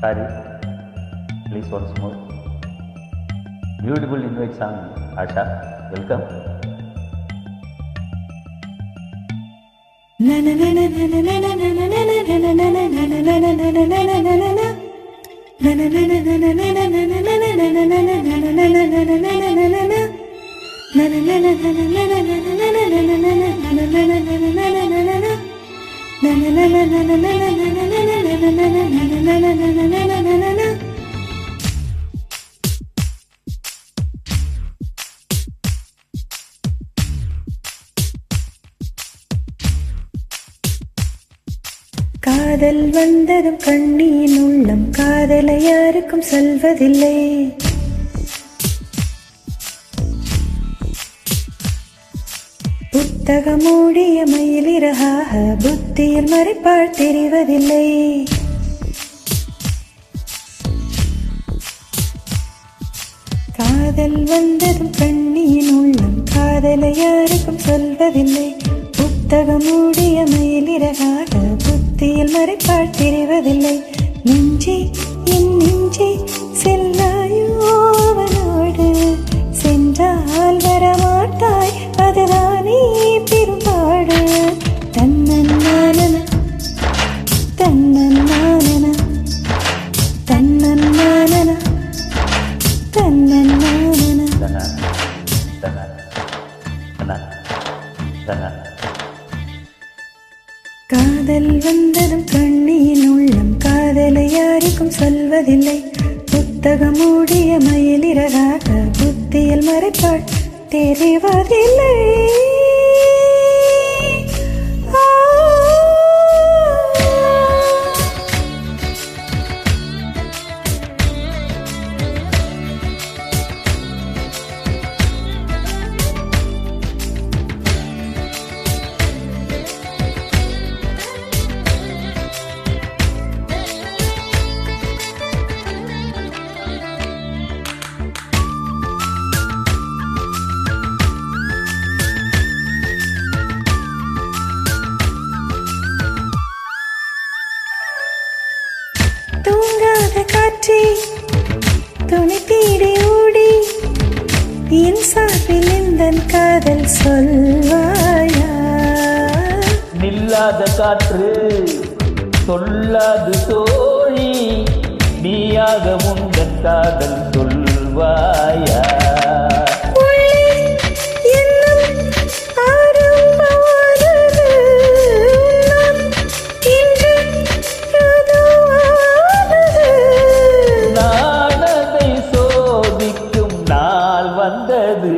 Sorry, please once more. Beautiful Inuit song, Asha. Welcome. காதல் வந்ததும் கண்ணியின் உள்ளம் காதலை யாருக்கும் சொல்வதில்லை. புத்தகம் மூடிய மயிலிறகாக புத்தியில் மறைப்பாள் தெரிவதில்லை. காதல் வந்ததும் கண்ணியின் உள்ளம் காதலை யாருக்கும் சொல்வதில்லை. புத்தகம் மூடிய மயிலிறகாக புத்தியில் மறைப்பாள் தெரிவதில்லை. நெஞ்சி என் நெஞ்சி செல்லாயோவனோடு சென்றால் வரமாட்டாய் அதுதானே பெரும்பாடு. தன்னன்னானன தன்னன்னானன தன்னன்னானன தன்னன்னானன. காதல் வந்ததும் கண்ணியின் உள்ளம் காதலை யாருக்கும் சொல்வதில்லை. புத்தகம் மூடிய மயிலிறகாக புத்தியில் மறைப்பாள் தெரிவதில்லை. தூங்காத காற்றே துணை தேடி ஓடி என் சார்பில் எந்தன் காதல் சொல்வாயா. நில்லாத காற்று சொல்லாது தோழி நீயாக முந்தன் காதல் சொல்வாயா. வந்தது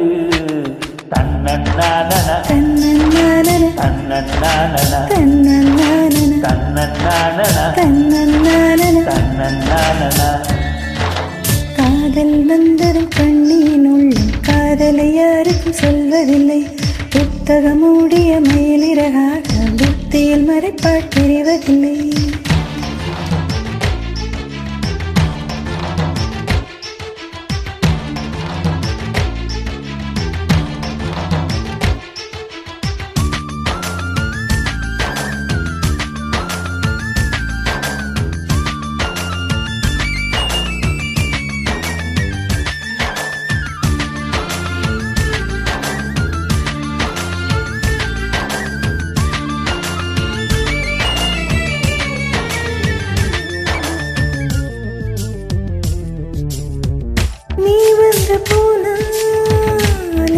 தன்னன்னானன தன்னன்னானன தன்னன்னானன தன்னன்னானன தன்னன்னானன தன்னன்னானன தன்னன்னானன. காதல் வந்ததும் கண்ணியின் உள்ளம் காதலை யாருக்கும் சொல்வதில்லை. புத்தகம் மூடிய மயிலிறகாக புத்தியில் மறைப்பாள் தெரிவதில்லை. நீ வந்து போனால்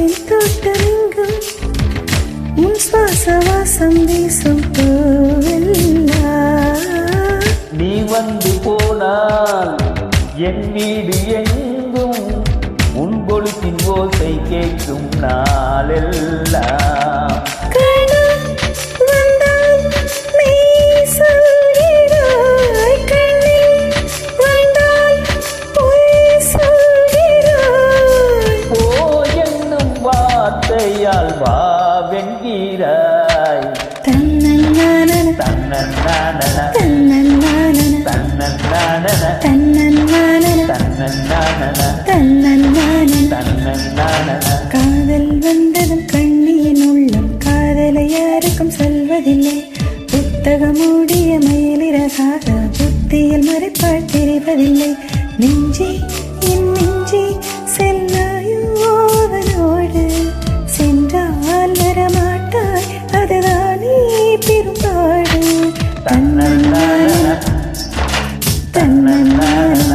என் தோட்டமெங்கும் உன் சுவாச வாசம் வீசும் பூவெல்லாம். நீ வந்து போனால் என் வீடு எங்கும் உன் கொலுசின் ஓசை கேட்கும் நாளெல்லாம். வாவென்கிறாய் தன்னன்னானன தன்னன்னானன தன்னன்னானன தன்னன்னானன தன்னன்னானன தன்னன்னானன தன்னன்னானன தன்னன்னானன. காதல் வந்ததும் கண்ணியின் உள்ளம் காதலை யாருக்கும் சொல்வதில்லை. புத்தகம் மூடிய மயிலிறகாக புத்தியில் மறைப்பாள் தெரிவதில்லை. செய்வதில்லை. நெஞ்சே என் நெஞ்சே செல்லாயோ அவனோடு, சென்றால் வரமாட்டாய் அதுதானே பெரும்பாடு. தன்னன்னான தன்னன்னான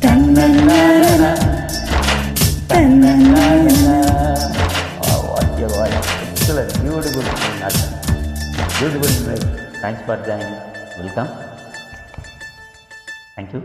தன்னன்னான தன்னன்னான. Excellent, beautiful. Beautiful. Thanks for joining. Welcome. Thank you.